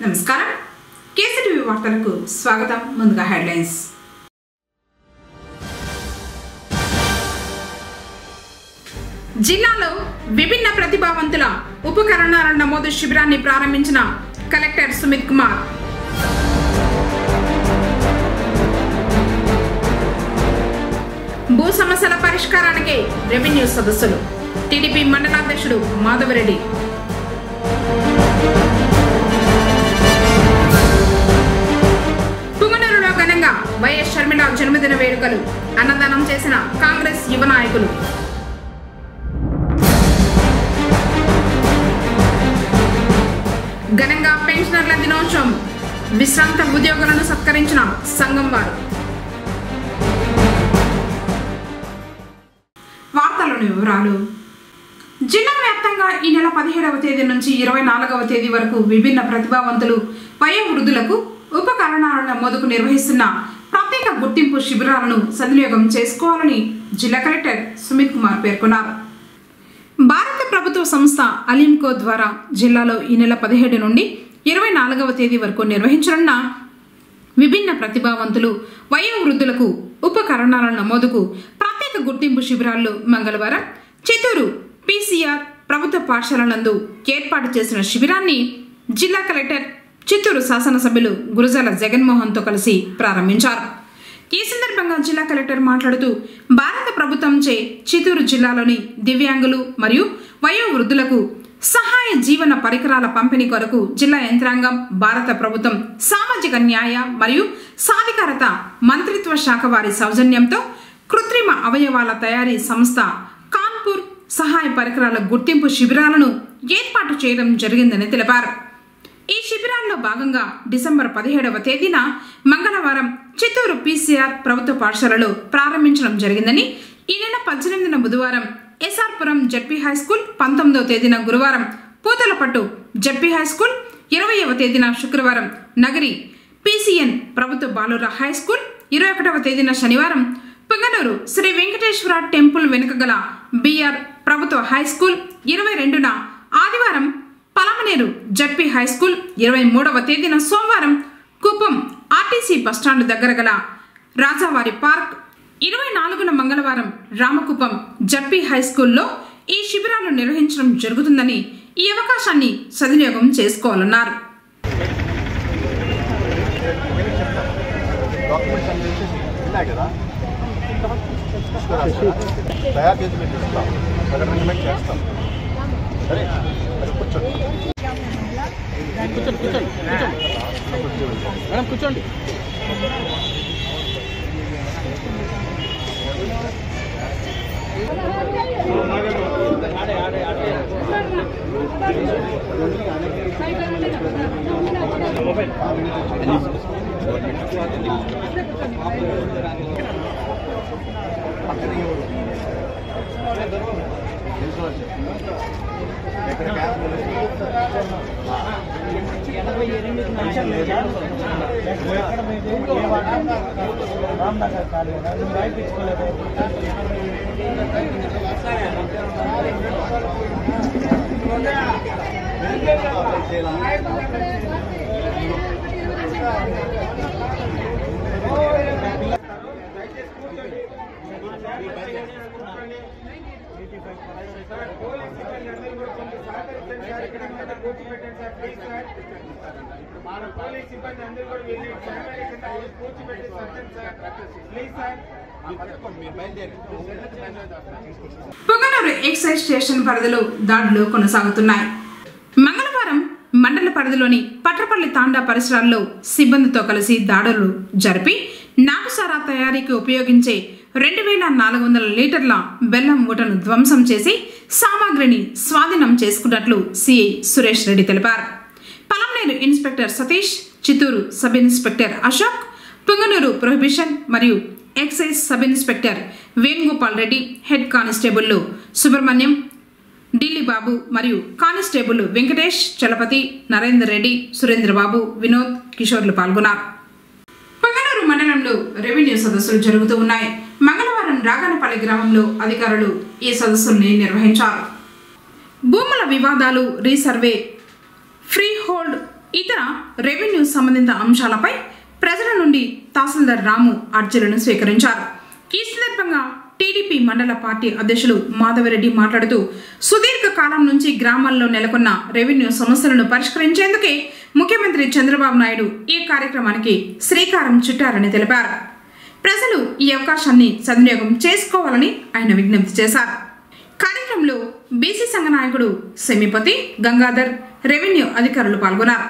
నమస్కారం కేసీటీవీ వార్తలకు స్వాగతం. ముందుగా హెడ్లైన్స్. జిల్లాలో విభిన్న ప్రతిభావంతుల ఉపకరణాల నమోదు శిబిరాన్ని ప్రారంభించిన కలెక్టర్ సుమిత్ కుమార్. భూ సమస్యల పరిష్కారానికి రెవెన్యూ సదస్సులు. టీడీపీ మండలాధ్యక్షుడు మాధవరెడ్డి. పుంగనూరులో ఘనంగా వైఎస్ షర్మిల జన్మదిన వేడుకలు. అన్నదానం చేసిన కాంగ్రెస్ యువ నాయకులు. ఘనంగా పెన్షనర్ల దినోత్సవం. విశ్రాంత ఉద్యోగులను సత్కరించిన సంఘం వారు. వార్తలోని వివరాలు. జిల్లా వ్యాప్తంగా ఈ నెల 17వ తేదీ నుంచి 24వ తేదీ వరకు విభిన్న ప్రతిభావంతులు వయోవృద్ధులకు ఉపకరణాల నమోదుకు నిర్వహిస్తున్న ప్రత్యేక గుర్తింపు శిబిరాలను సద్వినియోగం చేసుకోవాలని జిల్లా కలెక్టర్ సుమిత్ కుమార్ పేర్కొన్నారు. భారత ప్రభుత్వ సంస్థ అలీంకో ద్వారా జిల్లాలో ఈ నెల 17 నుండి 24వ తేదీ వరకు నిర్వహించనున్న విభిన్న ప్రతిభావంతులు వయోవృద్ధులకు ఉపకరణాల నమోదుకు ప్రత్యేక గుర్తింపు శిబిరాల్లో మంగళవారం చిత్తూరు పీసీఆర్ ప్రభుత్వ పాఠశాలలందు ఏర్పాటు చేసిన శిబిరాన్ని జిల్లా కలెక్టర్ చిత్తూరు శాసనసభ్యులు గురజాల జగన్మోహన్తో కలిసి ప్రారంభించారు. ఈ సందర్భంగా జిల్లా కలెక్టర్ మాట్లాడుతూ భారత ప్రభుత్వంచే చిత్తూరు జిల్లాలోని దివ్యాంగులు మరియు వయోవృద్ధులకు సహాయ జీవన పరికరాల పంపిణీ కొరకు జిల్లా యంత్రాంగం, భారత ప్రభుత్వం సామాజిక న్యాయ మరియు సాధికారత మంత్రిత్వ శాఖ వారి సౌజన్యంతో కృత్రిమ అవయవాల తయారీ సంస్థ కాన్పూర్ సహాయ పరికరాల గుర్తింపు శిబిరాలను ఏర్పాటు చేయడం జరిగిందని తెలిపారు. ఈ శిబిరాల్లో భాగంగా డిసెంబర్ 17వ తేదీన మంగళవారం చిత్తూరు పీసీఆర్ ప్రభుత్వ పాఠశాలలో ప్రారంభించడం జరిగిందని, ఈ నెల 18న బుధవారం ఎస్ఆర్పురం జడ్పీ హైస్కూల్, 19వ తేదీన గురువారం పూతలపట్టు జడ్పీ హైస్కూల్, 20వ తేదీన శుక్రవారం నగరి పీసీఎన్ ప్రభుత్వ బాలుర హైస్కూల్, 21వ తేదీన శనివారం పుంగనూరు శ్రీ వెంకటేశ్వర టెంపుల్ వెనుక గల బీఆర్ ప్రభుత్వ హైస్కూల్, 22న ఆదివారం పలమనేరు జడ్పీ హైస్కూల్, 23వ తేదీన సోమవారం కుప్పం ఆర్టీసీ బస్టాండ్ దగ్గర గల రాజావారి పార్క్, 24న మంగళవారం రామకుప్పం జడ్పీ హైస్కూల్లో ఈ శిబిరాలు నిర్వహించడం జరుగుతుందని, ఈ అవకాశాన్ని సద్వినియోగం చేసుకోవాలన్నారు. కూర్చోండి. పుంగనూరు ఎక్సైజ్ స్టేషన్ పరిధిలో దాడులు కొనసాగుతున్నాయి. మంగళవారం మండల పరిధిలోని పట్రపల్లి తాండా పరిసరాల్లో సిబ్బందితో కలిసి దాడులు జరిపి నాటుసారా తయారీకి ఉపయోగించే 2400 లీటర్ల బెల్లం మూటను ధ్వంసం చేసి సామాగ్రిని స్వాధీనం చేసుకున్నట్లు సిఐ సురేష్ రెడ్డి తెలిపారు. Palamaner inspector Satish, Chittoor sub inspector Ashok, Punganur prohibition మరియు excise sub inspector Venugopal Reddy, head కానిస్టేబుళ్లు సుబ్రహ్మణ్యం, ఢిల్లీ బాబు మరియు కానిస్టేబుల్ వెంకటేష్, చలపతి, నరేందర్ రెడ్డి, సురేంద్రబాబు, వినోద్, కిషోర్లు పాల్గొన్నారు. పుంగనూరు మండలంలో రెవెన్యూ సదస్సులు జరుగుతూ ఉన్నాయి. మంగళవారం రాగానపల్లి గ్రామంలో అధికారులు ఈ సదస్సుల్ని నిర్వహించారు. భూముల వివాదాలు, రీసర్వే, ఫ్రీ హోల్డ్ ఇతర రెవెన్యూ సంబంధిత అంశాలపై ప్రజల నుండి తహసీల్దార్ రాము అర్జీలను స్వీకరించారు. ఈ సందర్భంగా టీడీపీ మండల పార్టీ అధ్యక్షులు మాధవరెడ్డి మాట్లాడుతూ సుదీర్ఘ కాలం నుంచి గ్రామాల్లో నెలకొన్న రెవెన్యూ సమస్యలను పరిష్కరించేందుకే ముఖ్యమంత్రి చంద్రబాబు నాయుడు ఈ కార్యక్రమానికి శ్రీకారం చుట్టారని తెలిపారు. ప్రజలు ఈ అవకాశాన్ని సద్వినియోగం చేసుకోవాలని ఆయన విజ్ఞప్తి చేశారు. కార్యక్రమంలో బీసీ సంఘ నాయకుడు సెమిపతి, గంగాధర్, రెవెన్యూ అధికారులు పాల్గొన్నారు.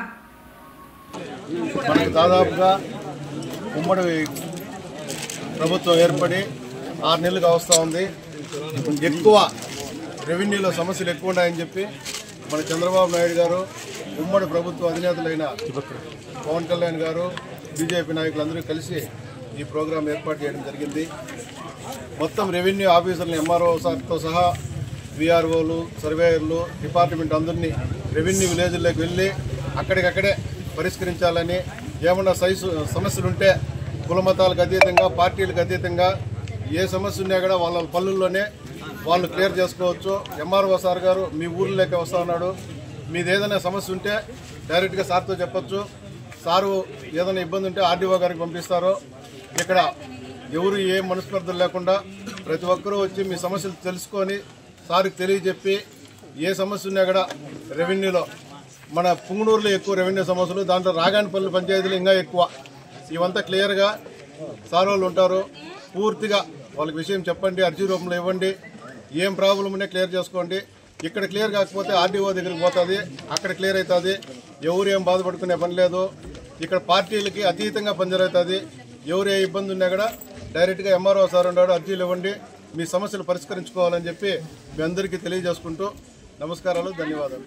దాదాపుగా ఉమ్మడి ప్రభుత్వం ఏర్పడి 6 నెలలుగా వస్తూ ఉంది. ఎక్కువ రెవెన్యూలో సమస్యలు ఎక్కువ ఉన్నాయని చెప్పి మన చంద్రబాబు నాయుడు గారు, ఉమ్మడి ప్రభుత్వ అధినేతలైన పవన్ కళ్యాణ్ గారు, బీజేపీ నాయకులందరూ కలిసి ఈ ప్రోగ్రాం ఏర్పాటు చేయడం జరిగింది. మొత్తం రెవెన్యూ ఆఫీసర్లు, ఎంఆర్ఓతో సహా విఆర్ఓలు, సర్వేయర్లు, డిపార్ట్మెంట్ అందరినీ రెవెన్యూ విలేజ్లోకి వెళ్ళి అక్కడికక్కడే పరిష్కరించాలని, ఏమన్నా సమస్యలుంటే కులమతాలకు అతీతంగా, పార్టీలకు అతీతంగా ఏ సమస్య ఉన్నా కూడా వాళ్ళ పల్లెల్లోనే వాళ్ళు క్లియర్ చేసుకోవచ్చు. ఎంఆర్ఓ సార్ గారు మీ ఊర్లోకి వస్తా ఉన్నాడు, మీది ఏదైనా సమస్య ఉంటే డైరెక్ట్గా సార్తో చెప్పచ్చు. సారు ఏదైనా ఇబ్బంది ఉంటే ఆర్డీఓ గారికి పంపిస్తారు. ఇక్కడ ఎవరు ఏ మనస్పర్ధలు లేకుండా ప్రతి ఒక్కరూ వచ్చి మీ సమస్యలు తెలుసుకొని సార్కి తెలియజెప్పి ఏ సమస్య ఉన్నా కూడా రెవెన్యూలో, మన పుంగనూరులో ఎక్కువ రెవెన్యూ సమస్యలు, దాంట్లో రాగానిపల్లి పంచాయతీలు ఇంకా ఎక్కువ. ఇవంతా క్లియర్గా సార్ వాళ్ళు ఉంటారు. పూర్తిగా వాళ్ళకి విషయం చెప్పండి, అర్జీ రూపంలో ఇవ్వండి, ఏం ప్రాబ్లం ఉన్నా క్లియర్ చేసుకోండి. ఇక్కడ క్లియర్ కాకపోతే ఆర్డీఓ దగ్గరికి పోతుంది, అక్కడ క్లియర్ అవుతుంది. ఎవరు ఏం బాధపడుకునే పని లేదు. ఇక్కడ పార్టీలకి అతీతంగా పని జరుగుతుంది. ఎవరు ఏ ఇబ్బంది ఉన్నా కూడా డైరెక్ట్గా ఎంఆర్ఓ సార్ ఉన్నాడు, అర్జీలు ఇవ్వండి, మీ సమస్యలు పరిష్కరించుకోవాలని చెప్పి మీ అందరికీ తెలియజేసుకుంటూ నమస్కారాలు, ధన్యవాదాలు.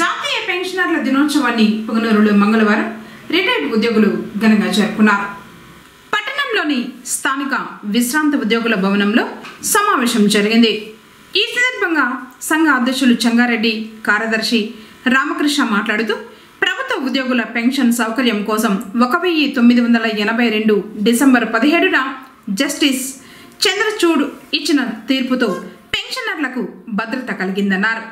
జాతీయ పెన్షనర్ల దినోత్సవాన్ని పుంగనూరులో మంగళవారం రిటైర్డ్ ఉద్యోగులు ఘనంగా జరుపుకున్నారు. పట్టణంలోని స్థానిక విశ్రాంత ఉద్యోగుల భవనంలో సమావేశం జరిగింది. ఈ సందర్భంగా సంఘ అధ్యక్షులు చంగారెడ్డి, కార్యదర్శి రామకృష్ణ మాట్లాడుతూ ప్రభుత్వ ఉద్యోగుల పెన్షన్ సౌకర్యం కోసం 1982 డిసెంబర్ 17న జస్టిస్ చంద్రచూడ్ ఇచ్చిన తీర్పుతో పెన్షనర్లకు భద్రత కలిగిందన్నారు.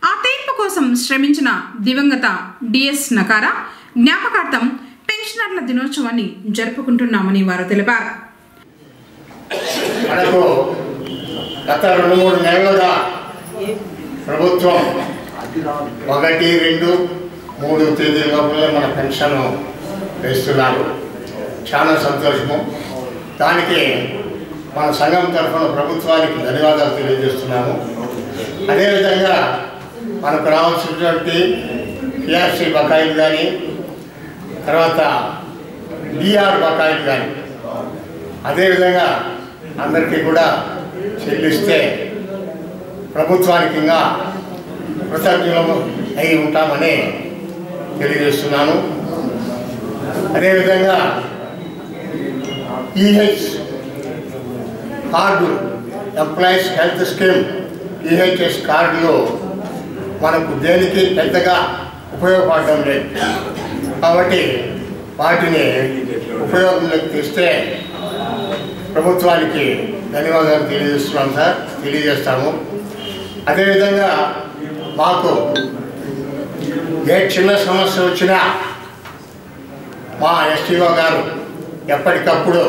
ఆ తీర్పు కోసం శ్రమించిన దివంగత డిఎస్ నకారా జ్ఞాపకార్థం పెన్షనర్ల దినోత్సవాన్ని జరుపుకుంటున్నామని వారు తెలిపారు. మనకు గత 2-3 నెలలుగా ప్రభుత్వం 1, 2, 3 తేదీలోపలే మన పెన్షన్ వేస్తున్నారు. చాలా సంతోషము. దానికి మన సంఘం తరఫున ప్రభుత్వానికి ధన్యవాదాలు తెలియజేస్తున్నాము. అదేవిధంగా మనకు రావాల్సినటువంటి పిఆర్సీ బకాయిలు కానీ, తర్వాత డిఆర్ బకాయిలు కానీ అదేవిధంగా అందరికీ కూడా చెల్లిస్తే ప్రభుత్వానికి ఇంకా కృతజ్ఞులము అయి ఉంటామని తెలియజేస్తున్నాను. అదేవిధంగా EH card, employees health scheme EHS కార్డులు మనకు దేనికి పెద్దగా ఉపయోగపడడం లేదు. కాబట్టి వాటిని ఉపయోగంలోకి తెస్తే ప్రభుత్వానికి ధన్యవాదాలు తెలియజేస్తున్నాం సార్, తెలియజేస్తాము. అదేవిధంగా మాకు ఏ చిన్న సమస్య వచ్చినా మా ఎస్టీఓ గారు ఎప్పటికప్పుడు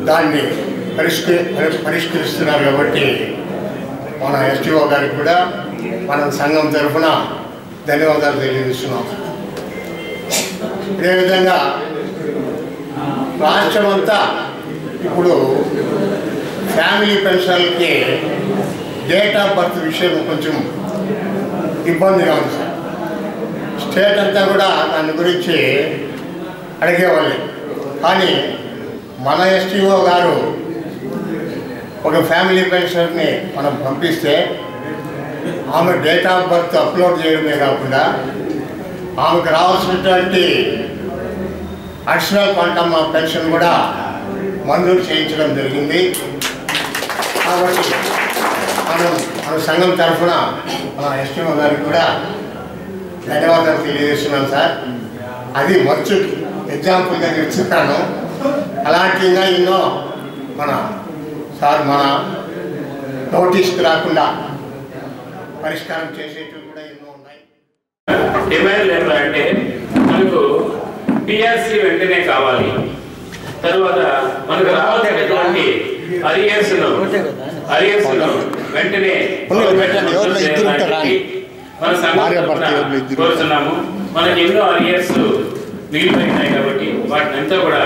దాన్ని పరిష్కరిస్తున్నారు. కాబట్టి మన ఎస్టీఓ గారికి కూడా మన సంఘం తరఫున ధన్యవాదాలు తెలియజేస్తున్నాం. అదేవిధంగా రాష్ట్రం అంతా ఇప్పుడు ఫ్యామిలీ పెన్షన్లకి డేట్ ఆఫ్ బర్త్ విషయం కొంచెం ఇబ్బందిగా ఉంది సార్. స్టేట్ అంతా కూడా దాని గురించి అడిగేవాళ్ళే. కానీ మన ఎస్టీఓ గారు ఒక ఫ్యామిలీ పెన్షన్ని మనం పంపిస్తే ఆమె డేట్ ఆఫ్ బర్త్ అప్లోడ్ చేయడమే కాకుండా ఆమెకు రావాల్సినటువంటి అడిషనల్ క్వాంటమ్ ఆఫ్ పెన్షన్ కూడా మంజూరు చేయించడం జరిగింది. కాబట్టి మన సంఘం తరఫున మన ఎస్టీఓ గారికి కూడా ధన్యవాదాలు తెలియజేస్తున్నాను సార్. అది మంచి ఎగ్జాంపుల్గా చెప్తున్నాను. అలాంటిగా ఎన్నో మన నోటీస్కి రాకుండా పరిష్కారం చేసేటివి కూడా ఎన్నో ఉన్నాయి. డిమాండ్లు ఏమంటే మనకు పిఆర్సీ వెంటనే కావాలి, తర్వాత మనకు రావాల్సినటువంటి అరియర్స్ వెంటనే మన సంఘం కోరుతున్నాము. మనకి ఎన్నో అరియర్స్ మిగిలిపోయినాయి కాబట్టి వాటిని అంతా కూడా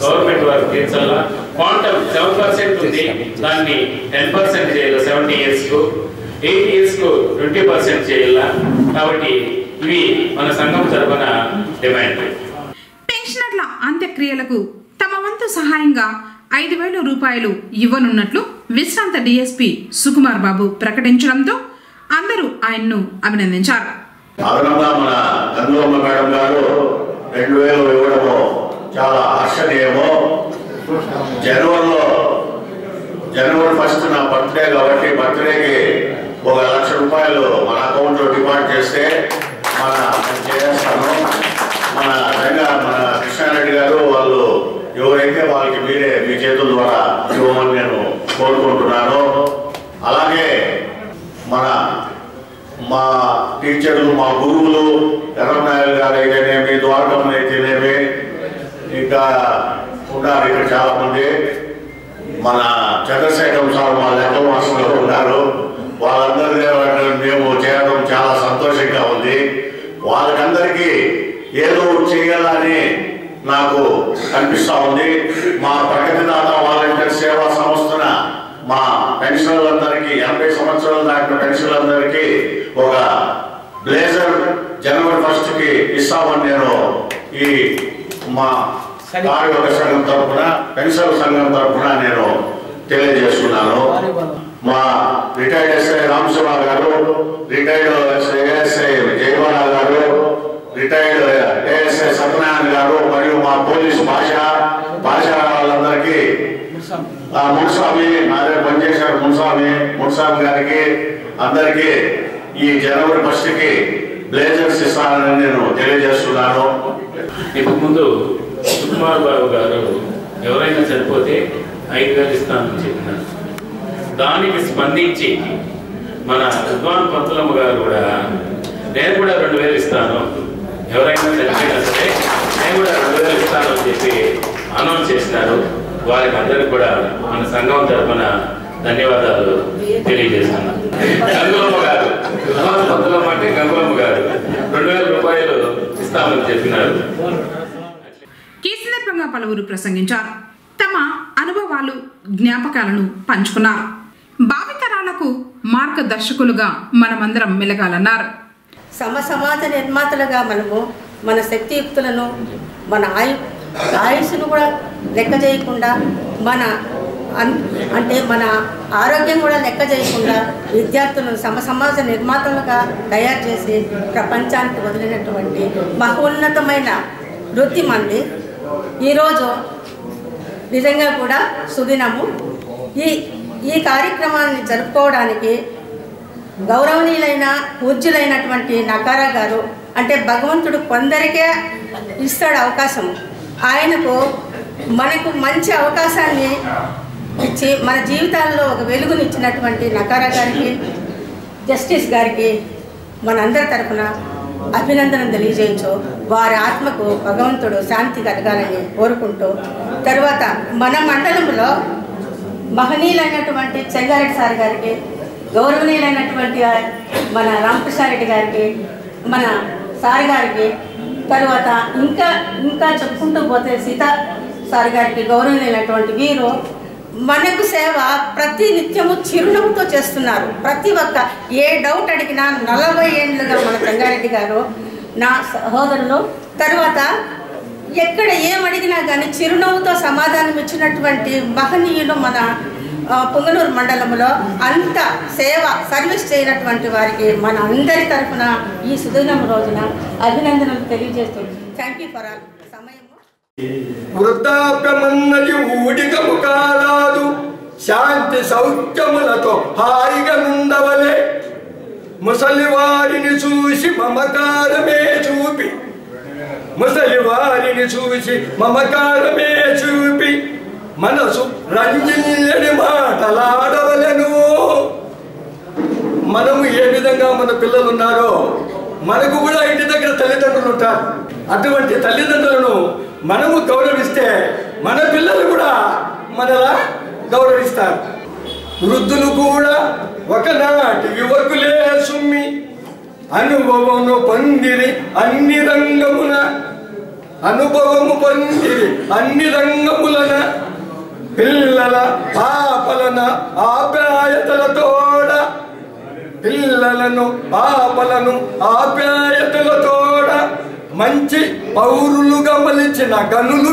గవర్నమెంట్ వారు తీర్చాలా. క్వాంటమ్ 7% ఉంది, దాన్ని 10% చేయాలి 70 years కు, 8 years కు 20% చేయాలా. కాబట్టి ఇవి మన సంఘం తరఫున డిమాండ్. పెన్షనర్ల అంత్యక్రియలకు తమ వంతు సహాయంగా 5,000 రూపాయలు ఇవ్వనున్నట్లు విశ్రాంత డిఎస్పీ సుకుమార్ బాబు ప్రకటించడంతో అందరూ ఆయన్ను అభినందించారు. అదనంగా మన గంగమ్మ మేడం గారు 2,000 ఇవ్వడము చాలా హర్షణీయము. జనవరి 1 నా బర్త్డే కాబట్టి బర్త్డేకి 1,00,000 రూపాయలు మన అకౌంట్లో డిపాజిట్ చేస్తే చేస్తాను. మన కృష్ణారెడ్డి గారు వాళ్ళు ఎవరైతే వాళ్ళకి మీరే మీ చేతుల ద్వారా ఇవ్వమని నేను కోరుకుంటున్నాను. అలాగే మా టీచర్లు, మా గురువులు ఎర్రనాయలు గారు అయితేనేమి, ద్వారకమ్మ అయితేనేమి, ఇంకా ఉన్నారు ఇక్కడ చాలా మంది. మన చంద్రశేఖరం సార్ మా లెక్క మాస్టర్లో ఉన్నారు. వాళ్ళందరి మేము చేయడం చాలా సంతోషంగా ఉంది. వాళ్ళకందరికీ ఏదో చేయాలని నాకు అనిపిస్తూ ఉంది. మా ప్రగతిదాత వాలంటీర్ సేవా సంస్థన మా పెన్షనర్లందరికీ 80 సంవత్సరాలు దాటిన పెన్షనర్లందరికీ ఒక బ్లేజర్ జనవరి 1కి ఇస్తామని నేను ఈ మా కార్మిక సంఘం తరఫున, పెన్షన్ సంఘం తరఫున నేను తెలియజేస్తున్నాను. మా రిటైర్డ్ ఎస్ఐ రామశివ గారు, రిటైర్డ్ ఏఎస్ఐ జయవాడ గారు, రిటైర్డ్ ఏఎస్ఐ సత్యనారాయణ గారు మరియు మా పోలీస్ భాష వాళ్ళందరికీ, మున్స్వామి నాదే పనిచేశారు మున్స్వామి గారికి అందరికీ ఈ జనవరి 1కి బ్లేజర్స్ ఇస్తానని నేను తెలియజేస్తున్నాను. ఇంతకు ముందు సుకుమార్ బాబు గారు ఎవరైనా చనిపోతే 5,000 ఇస్తానని చెప్పినారు. దానికి స్పందించి మన విద్వాన్ పంతులమ్మ గారు కూడా నేను కూడా 2,000 ఇస్తాను, ఎవరైనా చనిపోయినా సరే నేను కూడా 2,000 ఇస్తాను అని చెప్పి అనౌన్స్ చేసినారు. వారికి అందరికి కూడా మన సంఘం తరఫున ధన్యవాదాలు తెలియజేస్తున్నాను. గంగులమ్మ గారు, పంతులమ్మ అంటే గంగులమ్మ గారు 2,000 రూపాయలు ఇస్తామని చెప్పినారు. ఈ సందర్భంగా పలువురు ప్రసంగించారు. తమ అనుభవాలు, జ్ఞాపకాలను పంచుకున్నారు. భావితరాలకు మార్గదర్శకులుగా మనమందరం మెలగాలన్నారు. సమాజ నిర్మాతలుగా మనము మన శక్తియుక్తులను, మన ఆయుష్ను కూడా లెక్క చేయకుండా, మన ఆరోగ్యం కూడా లెక్క చేయకుండా విద్యార్థులను సమాజ నిర్మాతలుగా తయారు చేసి ప్రపంచానికి వదిలినటువంటి మహోన్నతమైన వృత్తి మంది. ఈరోజు నిజంగా కూడా సుదినము. ఈ కార్యక్రమాన్ని జరుపుకోవడానికి గౌరవనీయులైన పూజ్యులైనటువంటి నకారా గారు, అంటే భగవంతుడు కొందరికే ఇస్తాడు అవకాశం, మనకు మంచి అవకాశాన్ని ఇచ్చి మన జీవితాల్లో ఒక వెలుగునిచ్చినటువంటి నకారా గారికి, జస్టిస్ గారికి మనందరి తరఫున అభినందన తెలియజేయచ్చు. వారి ఆత్మకు భగవంతుడు శాంతి కలగాలని కోరుకుంటూ, తర్వాత మన మండలంలో మహనీయులైనటువంటి చెంగారెడ్డి సార్ గారికి, గౌరవనీయులైనటువంటి మన రామకృష్ణారెడ్డి గారికి, మన సార్ గారికి, తర్వాత ఇంకా చెప్పుకుంటూ పోతే సీతా సార్ గారికి, గౌరవనీయులైనటువంటి వీరు మనకు సేవ ప్రతి నిత్యము చిరునవ్వుతో చేస్తున్నారు. ప్రతి ఒక్క ఏ డౌట్ అడిగినా 40 ఏళ్ళుగా మన చెంగారెడ్డి గారు నా సహోదరులు, తర్వాత ఎక్కడ ఏమడిగినా కానీ చిరునవ్వుతో సమాధానం ఇచ్చినటువంటి మహనీయులు మన పొంగనూరు మండలంలో. అంత సర్వీస్ చేయనటువంటి వారికి మన అందరి తరఫున ఈ సుదినం రోజున అభినందనలు తెలియజేస్తూ థ్యాంక్ యూ ఫర్ ఆల్. సమయము వృద్ధాప్యమన్నది ఊడికము కారాదు, శాంతి సౌఖ్యములతో హాయిగా నుండవలే. ముసలివారిని చూసి మమకారమే చూపి మనసు రంజిల్లని మాటలాడవలెను. మనము ఏ విధంగా మన పిల్లలు ఉన్నారో మనకు కూడా ఇంటి దగ్గర తల్లిదండ్రులు ఉంటారు. అటువంటి తల్లిదండ్రులను మనము గౌరవిస్తే మన పిల్లలు కూడా మనలా గౌరవిస్తారు. వృద్ధులు కూడా ఒకనాటి యువకులే సుమ్మి అనుభవము పొందిరి అన్ని రంగమున పిల్లల పాపలన ఆప్యాయతలతోడ మంచి పౌరులుగా మలిచిన గనులు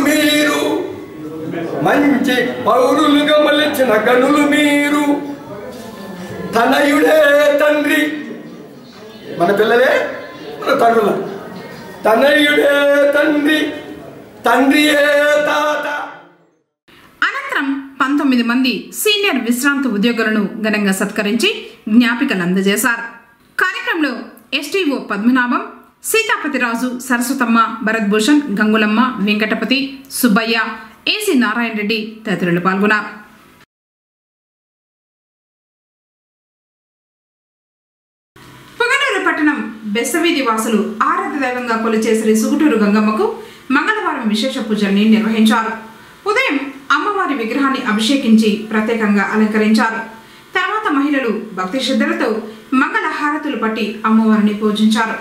మీరు తనయుడే తండ్రి, మన పిల్లలే మన తండ్రుల, తనయుడే తండ్రి, తండ్రియే తాత. అనంతరం 19 మంది సీనియర్ విశ్రాంత ఉద్యోగులను ఘనంగా సత్కరించి జ్ఞాపికలు అందజేశారు. కార్యక్రమంలో ఎస్టీఓ పద్మనాభం, సీతాపతిరాజు, సరస్వతమ్మ, భరత్ భూషణ్, గంగులమ్మ, వెంకటపతి, సుబ్బయ్య, ఏసీ నారాయణ రెడ్డి తదితరులు పాల్గొన్నారు. పుగనూరు పట్టణం బెస్తవీధి వాసులు ఆరాధ్య దైవంగా కొలిచే శ్రీ సుగుటూరు గంగమ్మకు మంగళవారం విశేష పూజల్ని నిర్వహించారు. ఉదయం అమ్మవారి విగ్రహాన్ని అభిషేకించి ప్రత్యేకంగా అలంకరించారు. తర్వాత మహిళలు భక్తి శ్రద్ధలతో మంగళ హారతులు పట్టి అమ్మవారిని పూజించారు.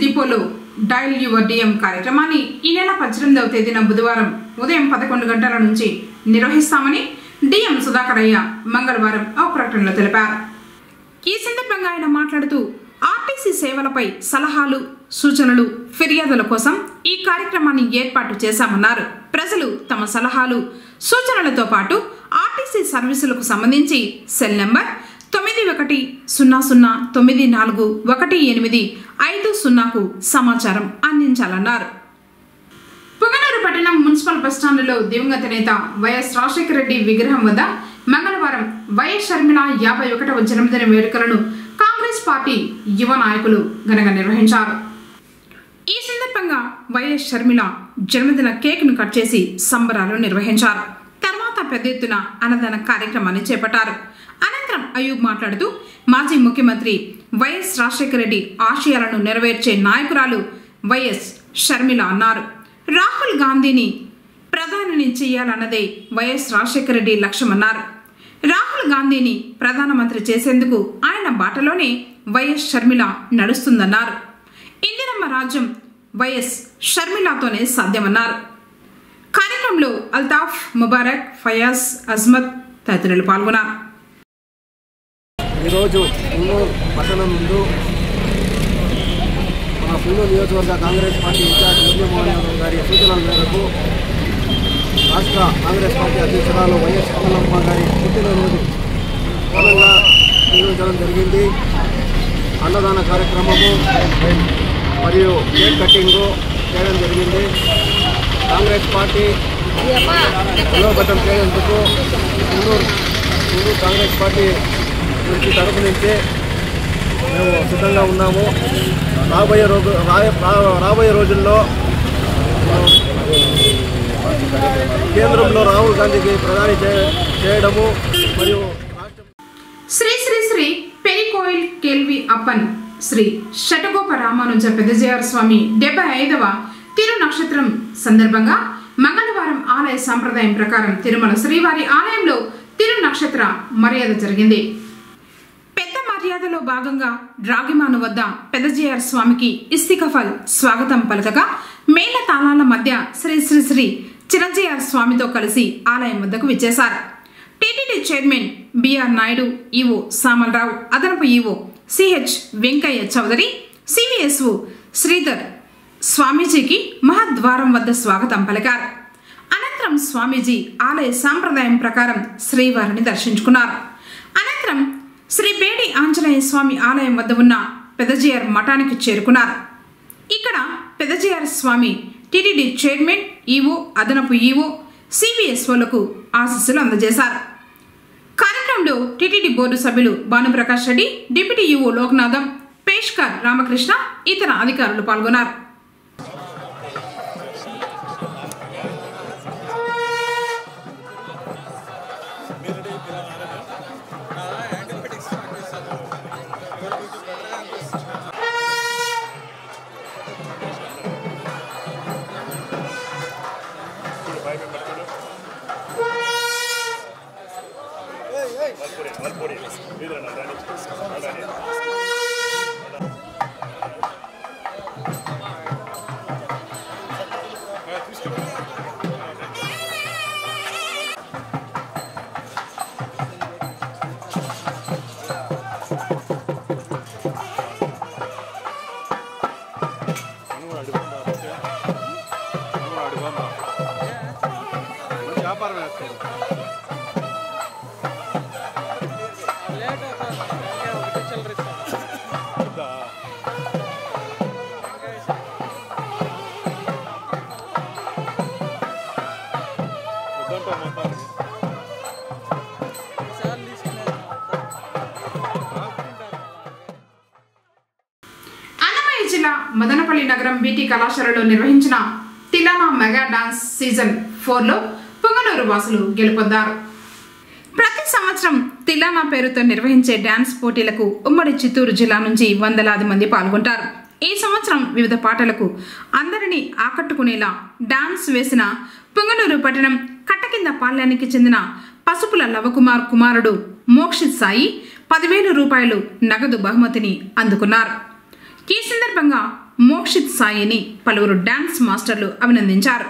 డిపోలో డైల్ యువర్ డిఎం కార్యక్రమాన్ని ఈ నెల 18వ తేదీన బుధవారం ఉదయం 11 గంటల నుంచి నిర్వహిస్తామని డిఎం సుధాకరయ్య మంగళవారం ఒక ప్రకటనలో తెలిపారు. ఈ సందర్భంగా ఆయన మాట్లాడుతూ ఆర్టీసీ సేవలపై సలహాలు, సూచనలు, ఫిర్యాదుల కోసం ఈ కార్యక్రమాన్ని ఏర్పాటు చేశామన్నారు. ప్రజలు తమ సలహాలు, సూచనలతో పాటు ఆర్టీసీ సర్వీసులకు సంబంధించి సెల్ నంబర్ 9100941850కు సమాచారం అందించాలన్నారు. పుగనూరు పట్టణం మున్సిపల్ బస్టాండ్లో దివంగత నేత వైఎస్ రాజశేఖర రెడ్డి విగ్రహం వద్ద మంగళవారం వైఎస్ షర్మిల 51వ జన్మదిన వేడుకలను కాంగ్రెస్ పార్టీ యువ నాయకులు ఘనంగా నిర్వహించారు. ఈ సందర్భంగా వైఎస్ షర్మిల జన్మదిన కేక్ను కట్ చేసి సంబరాలు నిర్వహించారు. తర్వాత పెద్ద ఎత్తున అన్నదాన కార్యక్రమాన్ని చేపట్టారు. అనంతరం అయూబ్ మాట్లాడుతూ మాజీ ముఖ్యమంత్రి వైఎస్ రాజశేఖర రెడ్డి ఆశయాలను నెరవేర్చే నాయకురాలు వైఎస్ షర్మిల అన్నారు. రాహుల్ గాంధీని ప్రధానిని చేయాలన్నదే వైఎస్ రాజశేఖర రెడ్డి లక్ష్యమన్నారు. రాహుల్ గాంధీని ప్రధానమంత్రి చేసేందుకు ఆయన బాటలోనే వైఎస్ షర్మిల నడుస్తుందన్నారు. ఇందిరమ్మ రాజ్యం వైఎస్ షర్మిలతోనే సాధ్యమన్నారు. కార్యక్రమంలో అల్తాఫ్, ముబారక్, ఫయాజ్, అజ్మత్ తదితరులు పాల్గొన్నారు. ఈరోజు పుంగూరు పట్టణం ముందు మన పుంగూరు నియోజకవర్గ కాంగ్రెస్ పార్టీ ఇన్ఛార్జ్ మురళీమోహన్ యాదవ్ గారి సూచనల మేరకు రాష్ట్ర కాంగ్రెస్ పార్టీ అధ్యక్షురాలు వైఎస్ షర్మిలమ్మ గారి పుట్టినరోజు ఘనంగా నిర్వహించడం జరిగింది. అన్నదాన కార్యక్రమము మరియు కేక్ కటింగు చేయడం జరిగింది. కాంగ్రెస్ పార్టీ బలోపేతం చేసేందుకు పుంగూరు కాంగ్రెస్ పార్టీ తరపు నుంచి మేము సిద్ధంగా ఉన్నాము. రాబోయే రోజుల్లో కేంద్రంలో రాహుల్ గాంధీకి ప్రధాని చేయడము మరియు శ్రీ శ్రీ శ్రీ పెరికోయిల్ కేల్వి అప్పన్ శ్రీ షటగోప రామానుజ పెదజయార స్వామి 75వ తిరు నక్షత్రం సందర్భంగా మంగళవారం ఆలయ సాంప్రదాయం ప్రకారం తిరుమల శ్రీవారి ఆలయంలో తిరు నక్షత్ర మర్యాద జరిగింది. పెద్ద మర్యాదలో భాగంగా రాగిమాను వద్ద పెదజయార స్వామికి ఇస్తికఫల్ స్వాగతం పలకగా మేళ తాళాల మధ్య శ్రీ శ్రీ శ్రీ చిరంజీఆర్ స్వామితో కలిసి ఆలయం వద్దకు విచ్చేశారు. TTD chairman BR Naidu, EO Samalrao, అదనపు EO CH Venkaiah Chowdary, CVSO Sridhar స్వామీజీకి మహాద్వారం వద్ద స్వాగతం పలికారు. అనంతరం స్వామీజీ ఆలయ సాంప్రదాయం ప్రకారం శ్రీవారిని దర్శించుకున్నారు. అనంతరం శ్రీ బేడి ఆంజనేయ స్వామి ఆలయం వద్ద ఉన్న పెదజయార్ మఠానికి చేరుకున్నారు. ఇక్కడ పెదజయార్ స్వామి టీటీడీ చైర్మన్, ఈవో, అదనపు ఈవో, సివిఎస్ఓలకు ఆశీస్సులు అందజేశారు. కార్యక్రమంలో టీటీడీ బోర్డు సభ్యులు భానుప్రకాష్ రెడ్డి, డిప్యూటీ ఈవో లోక్నాథం, పేష్కర్ రామకృష్ణ, ఇతర అధికారులు పాల్గొన్నారు. జిల్లా మదనపల్లి నగరం బీటీ కళాశాలలో నిర్వహించిన తిలానా మెగా డాన్స్ సీజన్ 4లో పొంగనూరు వాసులు గెలుపొందారు. ప్రతి సంవత్సరం తిలానా పేరుతో నిర్వహించే డాన్స్ పోటీలకు ఉమ్మడి చిత్తూరు జిల్లా నుంచి వందలాది మంది పాల్గొంటారు. ఈ సంవత్సరం వివిధ పాటలకు అందరినీ ఆకట్టుకునేలా డాన్స్ వేసిన పొంగనూరు పట్టణం కట్టకింద పాల్యానికి చెందిన పసుపుల లవకుమార్ కుమారుడు మోక్షిత్ సాయి 10,000 రూపాయలు నగదు బహుమతిని అందుకున్నారు. ఈ సందర్భంగా మోక్షిత్ సాయిని పలువురు డాన్స్ మాస్టర్లు అభినందించారు.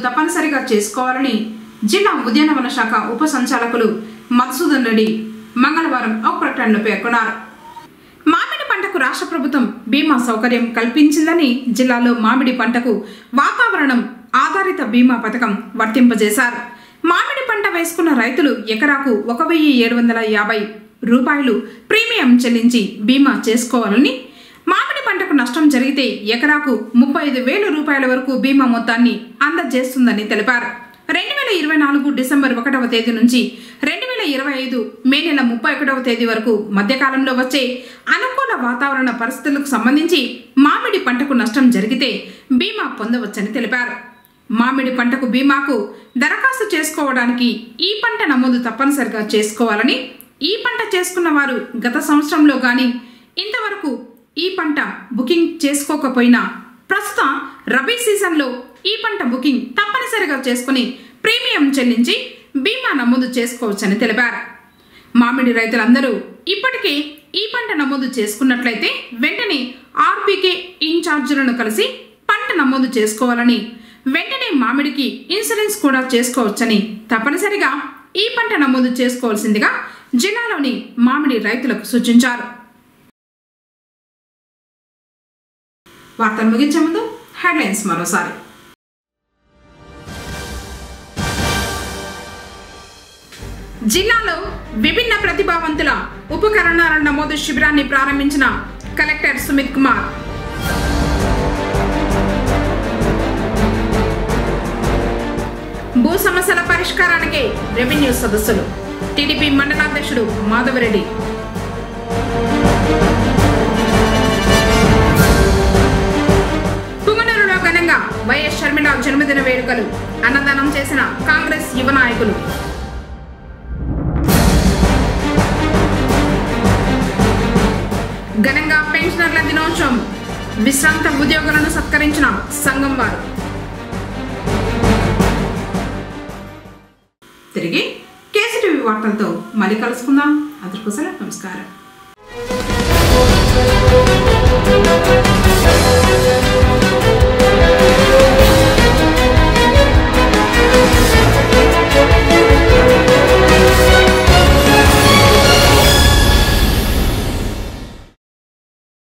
తప్పనిసరిగా చేసుకోవాలని జిల్లా ఉద్యానవన శాఖ ఉప సంచాలకులు మధుసూదన్ రెడ్డి మంగళవారం ఒక ప్రకటనలో పేర్కొన్నారు. మామిడి పంటకు రాష్ట్ర ప్రభుత్వం బీమా సౌకర్యం కల్పించిందని, జిల్లాలో మామిడి పంటకు వాతావరణం ఆధారిత బీమా పథకం వర్తింపజేశారు. మామిడి పంట వేసుకున్న రైతులు ఎకరాకు 1,750 రూపాయలు ప్రీమియం చెల్లించి బీమా చేసుకోవాలని, మామిడి పంటకు నష్టం జరిగితే ఎకరాకు 35,000 రూపాయల వరకు బీమా మొత్తాన్ని అందజేస్తుందని తెలిపారు. 2024 డిసెంబర్ 1వ తేదీ నుంచి 2025 మే నెల 31వ తేదీ వరకు మధ్యకాలంలో వచ్చే అనుకూల వాతావరణ పరిస్థితులకు సంబంధించి మామిడి పంటకు నష్టం జరిగితే బీమా పొందవచ్చని తెలిపారు. మామిడి పంటకు బీమాకు దరఖాస్తు చేసుకోవడానికి ఈ పంట నమోదు తప్పనిసరిగా చేసుకోవాలని, ఈ పంట చేసుకున్న వారు గత సంవత్సరంలో కానీ ఇంతవరకు ఈ పంట బుకింగ్ చేసుకోకపోయినా ప్రస్తుత రబీ సీజన్లో ఈ పంట బుకింగ్ తప్పనిసరిగా చేసుకుని ప్రీమియం చెల్లించి బీమా నమోదు చేసుకోవచ్చని తెలిపారు. మామిడి రైతులందరూ ఇప్పటికే ఈ పంట నమోదు చేసుకున్నట్లయితే వెంటనే ఆర్బీకే ఇన్ఛార్జీలను కలిసి పంట నమోదు చేసుకోవాలని, వెంటనే మామిడికి ఇన్సూరెన్స్ కూడా చేసుకోవచ్చని, తప్పనిసరిగా ఈ పంట నమోదు చేసుకోవాల్సిందిగా జిల్లాలోని మామిడి రైతులకు సూచించారు. వార్తలు ముగించే ముందు హెడ్లైన్స్ మరోసారి. జిల్లాలో విభిన్న ప్రతిభావంతుల ఉపకరణాల నమోదు శిబిరాన్ని ప్రారంభించిన కలెక్టర్ సుమిత్ కుమార్. భూ సమస్యల పరిష్కారానికి రెవెన్యూ సదస్సులు. టీడీపీ మండలాధ్యక్షుడు మాధవరెడ్డి. పుంగనూరులో ఘనంగా వైఎస్ షర్మిల జన్మదిన వేడుకలు. అన్నదానం చేసిన కాంగ్రెస్ యువ నాయకులు. ఘనంగా పెన్షనర్ల దినోత్సవం. విశ్రాంత ఉద్యోగులను సత్కరించిన సంఘం వారు. తిరిగి కేసీటీవీ వార్తలతో మళ్ళీ కలుసుకుందాం. అందరికీ నమస్కారం.